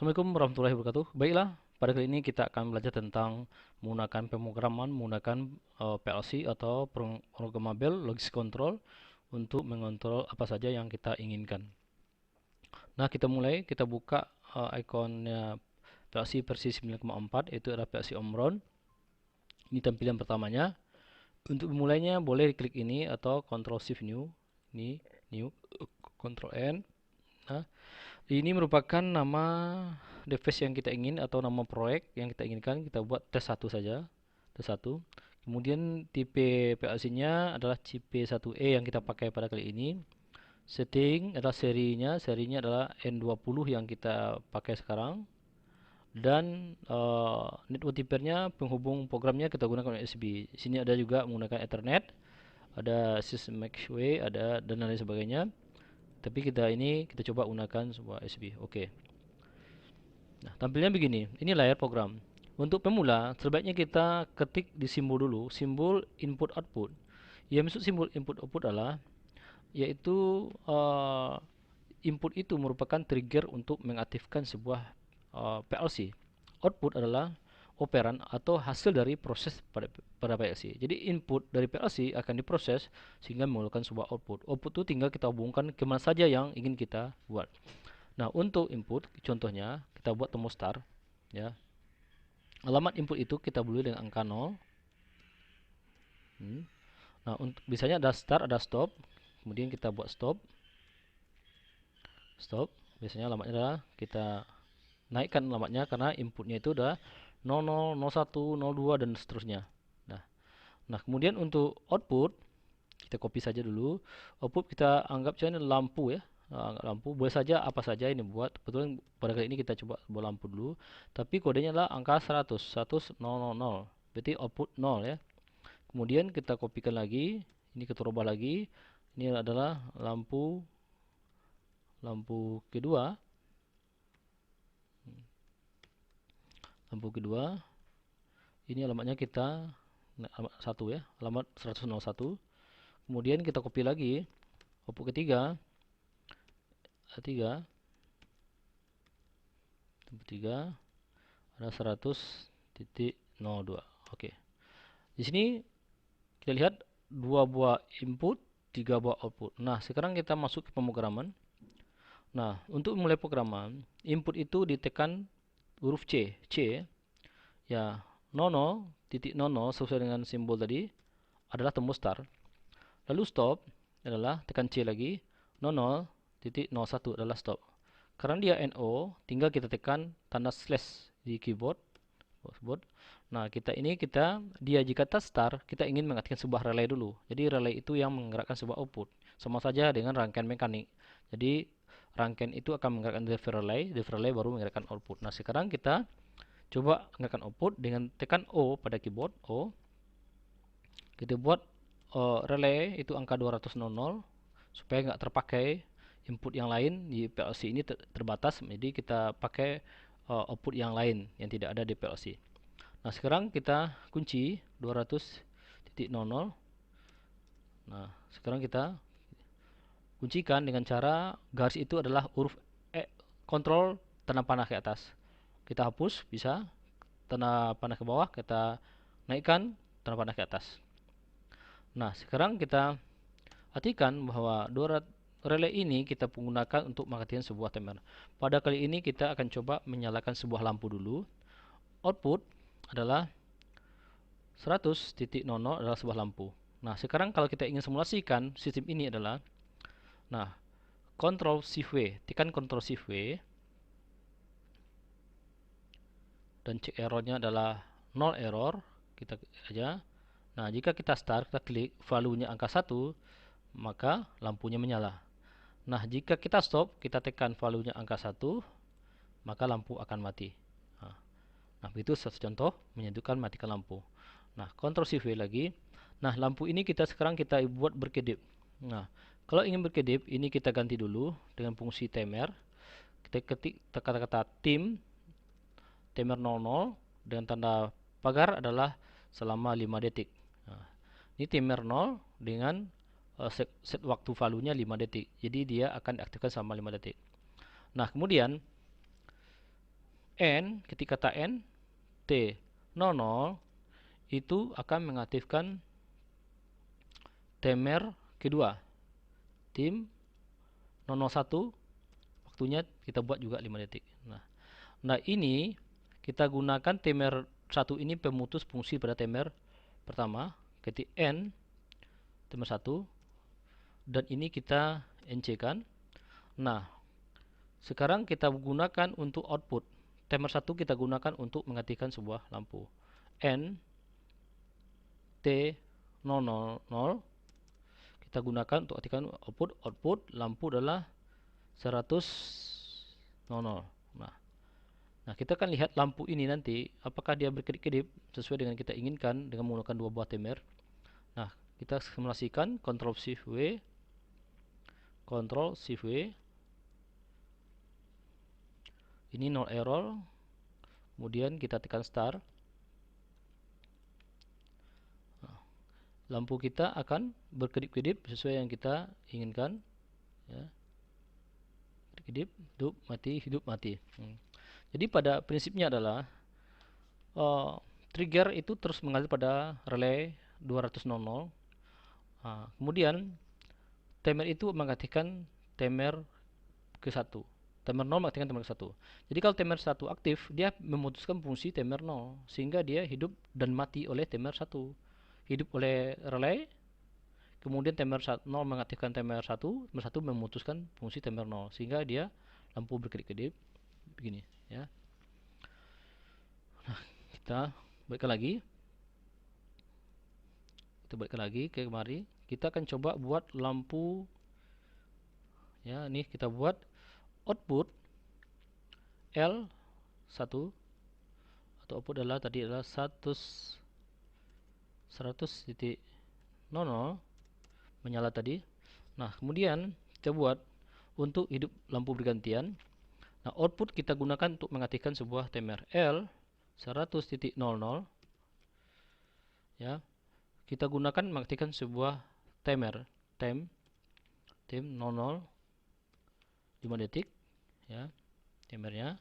Assalamualaikum warahmatullahi wabarakatuh. Baiklah, pada kali ini kita akan belajar tentang menggunakan pemrograman, menggunakan PLC atau programmable logic control untuk mengontrol apa saja yang kita inginkan. Nah, kita mulai, kita buka ikonnya PLC versi 9,4, itu adalah PLC Omron. Ini tampilan pertamanya. Untuk memulainya boleh klik ini atau Ctrl Shift New. Ini New, Ctrl N. Nah, ini merupakan nama device yang kita ingin atau nama proyek yang kita inginkan. Kita buat tes 1 saja, tes 1. Kemudian tipe PLC-nya adalah CP1E yang kita pakai pada kali ini. Setting adalah serinya adalah N20 yang kita pakai sekarang. Dan network type-nya, penghubung programnya kita gunakan USB. Di sini ada juga menggunakan Ethernet, ada SysMaxWay, ada dan lain sebagainya. Tapi kita coba gunakan sebuah USB. Oke. Nah, tampilnya begini. Ini layar program. Untuk pemula, sebaiknya kita ketik di simbol dulu, simbol input output. Yang maksud simbol input output adalah yaitu input itu merupakan trigger untuk mengaktifkan sebuah PLC. Output adalah operan atau hasil dari proses pada PLC. Jadi input dari PLC akan diproses sehingga mengeluarkan sebuah output. Output itu tinggal kita hubungkan ke mana saja yang ingin kita buat. Nah, untuk input contohnya kita buat tombol start ya. Alamat input itu kita beli dengan angka 0. Nah, untuk biasanya ada start, ada stop. Kemudian kita buat stop. Stop. Biasanya alamatnya adalah kita naikkan alamatnya karena inputnya itu udah 00, 01, 02 dan seterusnya. Nah, kemudian untuk output kita copy saja dulu. Output kita anggap contohnya lampu ya. Lampu boleh saja apa saja ini buat. Kebetulan pada kali ini kita coba buat lampu dulu. Tapi kodenya adalah angka 100, 100, 000. Berarti output 0 ya. Kemudian kita kopikan lagi. Ini kita rubah lagi. Ini adalah lampu kedua. Lampu kedua. Ini alamatnya kita alamat 1 ya. Alamat 101. Kemudian kita copy lagi. Output ketiga. Ketiga ada 100.02. Oke. Di sini kita lihat 2 buah input, 3 buah output. Nah, sekarang kita masuk ke pemrograman. Nah, untuk memulai pemrograman, input itu ditekan huruf C ya. 00.00 sesuai dengan simbol tadi adalah tombol start. Lalu stop adalah tekan C lagi. 00.01 adalah stop. Karena dia NO, tinggal kita tekan tanda slash di keyboard. Nah, dia jika kita start, kita ingin mengaktifkan sebuah relay dulu. Jadi relay itu yang menggerakkan sebuah output. Sama saja dengan rangkaian mekanik. Jadi rangkaian itu akan menggerakkan driver relay baru menggerakkan output. Nah, sekarang kita coba menggerakkan output dengan tekan O pada keyboard, O. Kita buat relay itu angka 200 supaya nggak terpakai input yang lain di PLC ini terbatas, jadi kita pakai output yang lain yang tidak ada di PLC. Nah, sekarang kita kunci 200.00. Nah, sekarang kita kuncikan dengan cara garis itu adalah huruf kontrol tanda panah ke atas. Kita hapus bisa, tanda panah ke bawah kita naikkan, tanda panah ke atas. Nah, sekarang kita perhatikan bahwa relay ini kita gunakan untuk mengaktifkan sebuah timer. Pada kali ini kita akan coba menyalakan sebuah lampu dulu. Output adalah 100.00 adalah sebuah lampu. Nah, sekarang kalau kita ingin simulasikan sistem ini adalah, nah, Ctrl Shift W, tekan Ctrl Shift W, dan cek errornya adalah 0 error, kita aja. Nah, jika kita start, kita klik value-nya angka 1, maka lampunya menyala. Nah, jika kita stop, kita tekan value-nya angka 1, maka lampu akan mati. Nah, itu satu contoh menyentuhkan matikan lampu. Nah, Ctrl Shift V lagi. Nah, lampu ini sekarang kita buat berkedip. Nah, kalau ingin berkedip, ini kita ganti dulu dengan fungsi timer. Kita ketik kata-kata timer 00 dengan tanda pagar adalah selama 5 detik. Nah, ini timer 0 dengan set waktu value-nya 5 detik. Jadi dia akan diaktifkan selama 5 detik. Nah, kemudian N, ketik kata N, T00 itu akan mengaktifkan timer kedua. Tim 001, waktunya kita buat juga 5 detik. Nah ini kita gunakan timer 1 ini pemutus fungsi pada timer pertama, ketik N, timer 1, dan ini kita NC kan. Nah, sekarang kita gunakan untuk output. Timer 1 kita gunakan untuk mengaktifkan sebuah lampu. N T000 kita gunakan untuk aktifkan output. Output lampu adalah 100.00. Nah, kita akan lihat lampu ini nanti apakah dia berkedip-kedip sesuai dengan kita inginkan dengan menggunakan dua buah timer. Nah, kita simulasikan Ctrl Shift W, Ctrl Shift W. Ini no error. Kemudian kita tekan start. Lampu kita akan berkedip-kedip sesuai yang kita inginkan. Ya. Kedip, hidup, mati, hidup, mati. Jadi pada prinsipnya adalah trigger itu terus mengalir pada relay 200.00. Kemudian timer itu mengaktifkan timer ke-1. Timer 0 mengaktifkan timer ke-1. Jadi kalau timer 1 aktif, dia memutuskan fungsi timer 0 sehingga dia hidup dan mati oleh timer 1. Hidup oleh relay. Kemudian timer 0 mengaktifkan timer 1, timer 1 memutuskan fungsi timer 0 sehingga dia lampu berkedip-kedip begini, ya. Nah, kita balikkan lagi. Ke kemari. Kita akan coba buat lampu, ya. Ini kita buat output L1 atau output adalah tadi adalah 100.00 menyala tadi. Nah, kemudian kita buat untuk hidup lampu bergantian. Nah, output kita gunakan untuk mengaktifkan sebuah timer L 100.00, ya. Kita gunakan mengaktifkan sebuah timer time 00 5 detik, ya, timernya.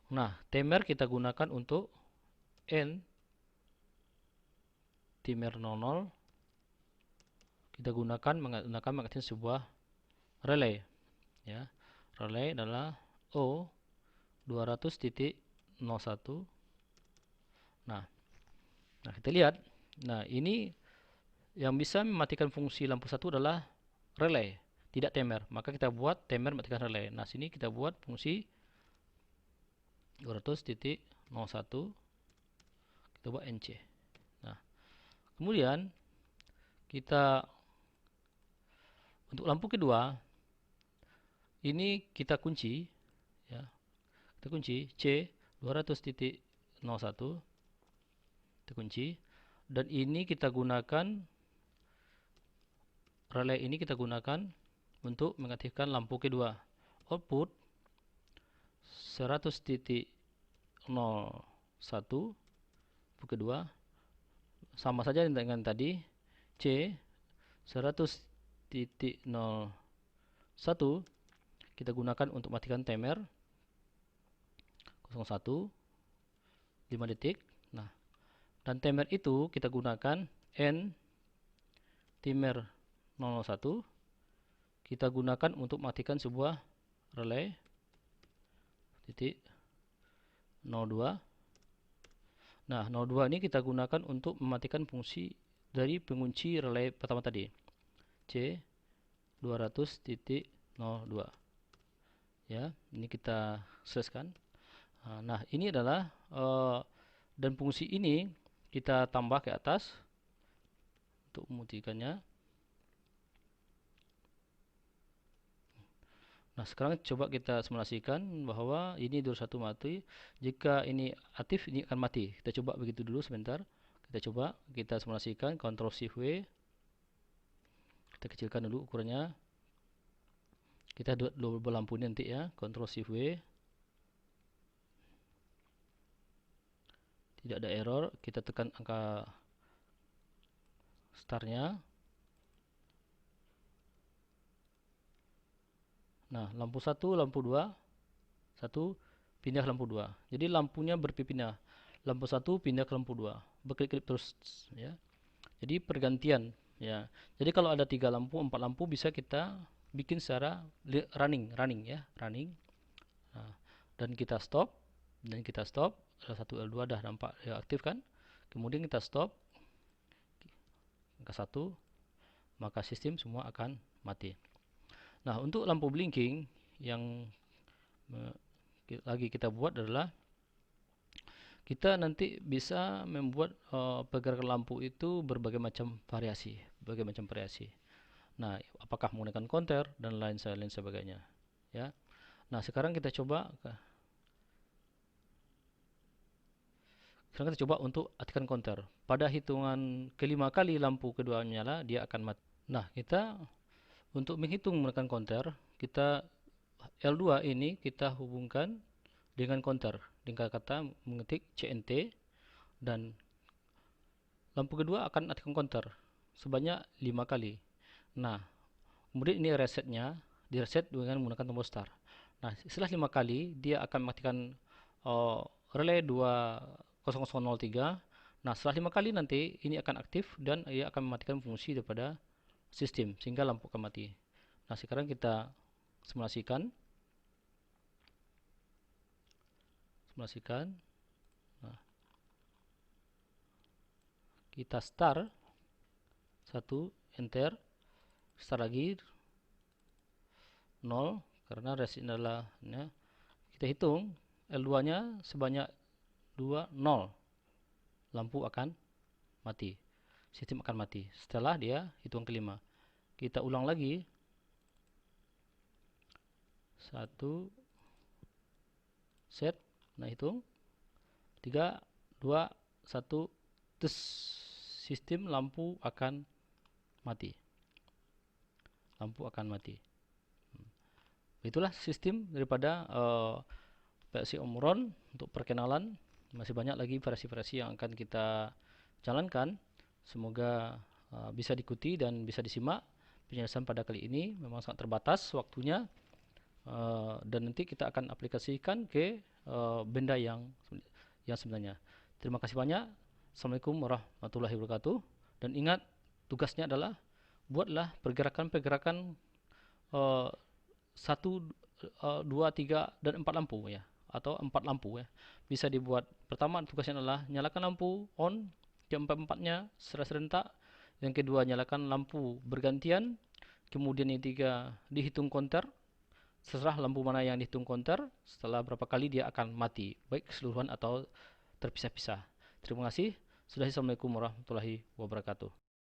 Nah, timer kita gunakan untuk N timer 00 kita gunakan mengaktifkan sebuah relay, ya. Relay adalah O 200.01. Nah, kita lihat. Nah, ini yang bisa mematikan fungsi lampu satu adalah relay, tidak timer. Maka kita buat timer mematikan relay. Nah, sini kita buat fungsi 200.01. Kita buat NC. Nah, kemudian kita untuk lampu kedua ini kita kunci, ya. Kita kunci C 200.01. Kita kunci, dan ini kita gunakan relay ini kita gunakan untuk mengaktifkan lampu kedua. Output 100.01 lampu kedua sama saja dengan tadi. C 100.01 kita gunakan untuk matikan timer 01 5 detik. Nah, dan timer itu kita gunakan N timer 01 kita gunakan untuk matikan sebuah relay titik 02. Nah, 02 ini kita gunakan untuk mematikan fungsi dari pengunci relay pertama tadi, C 200.02. Ya, ini kita selesaikan. Nah, ini adalah dan fungsi ini kita tambah ke atas untuk memutikannya. Nah, sekarang coba kita simulasikan bahwa ini 21 mati. Jika ini aktif, ini akan mati. Kita coba begitu dulu sebentar. Kita coba, kita simulasikan, Ctrl Shift W. Kita kecilkan dulu ukurannya. Kita double lampu ini nanti, ya. Ctrl Shift W. Tidak ada error. Kita tekan angka startnya. Nah, lampu 1, lampu 2, 1, pindah ke lampu 2. Jadi lampunya berpindah. Lampu 1 pindah ke lampu 2. Berkelip-kelip terus ya. Jadi pergantian ya. Jadi kalau ada 3 lampu, 4 lampu bisa kita bikin secara running ya, running. Nah, dan kita stop L1 L2 dah nampak ya, aktif kan. Kemudian kita stop angka 1, maka sistem semua akan mati. Nah, untuk lampu blinking yang lagi kita buat adalah kita nanti bisa membuat pergerakan lampu itu berbagai macam variasi, Nah, apakah menggunakan counter dan lain sebagainya, ya. Nah, sekarang kita coba untuk aktifkan counter. Pada hitungan kelima kali lampu kedua menyala, dia akan mati. Nah, kita untuk menghitung menggunakan counter, kita L2 ini kita hubungkan dengan counter dengan kata mengetik CNT, dan lampu kedua akan aktifkan counter sebanyak 5 kali. Nah, kemudian ini resetnya, direset dengan menggunakan tombol start. Nah, setelah 5 kali dia akan mematikan relay 20003. Nah, setelah 5 kali nanti ini akan aktif dan ia akan mematikan fungsi daripada sistem sehingga lampu akan mati. Nah, sekarang kita simulasikan. Nah, kita start 1, enter, start lagi 0 karena reset adalah ya. Kita hitung L2 nya sebanyak 2, 0, lampu akan mati, sistem akan mati setelah dia hitung kelima. Kita ulang lagi 1, set. Nah, hitung 3, 2, 1, tes, sistem lampu akan mati. Itulah sistem daripada PLC Omron. Untuk perkenalan, masih banyak lagi variasi-variasi yang akan kita jalankan. Semoga bisa diikuti dan bisa disimak. Penjelasan pada kali ini memang sangat terbatas waktunya, dan nanti kita akan aplikasikan ke benda yang sebenarnya. Terima kasih banyak. Assalamualaikum warahmatullahi wabarakatuh. Dan ingat, tugasnya adalah buatlah pergerakan-pergerakan 1, 2, 3, dan 4 lampu ya, atau 4 lampu ya. Bisa dibuat. Pertama tugasnya adalah nyalakan lampu on, keempat-empatnya secara serentak. Yang kedua, nyalakan lampu bergantian. Kemudian yang ketiga, dihitung counter. Setelah lampu mana yang dihitung counter, setelah berapa kali dia akan mati, baik keseluruhan atau terpisah-pisah. Terima kasih. Assalamualaikum warahmatullahi wabarakatuh.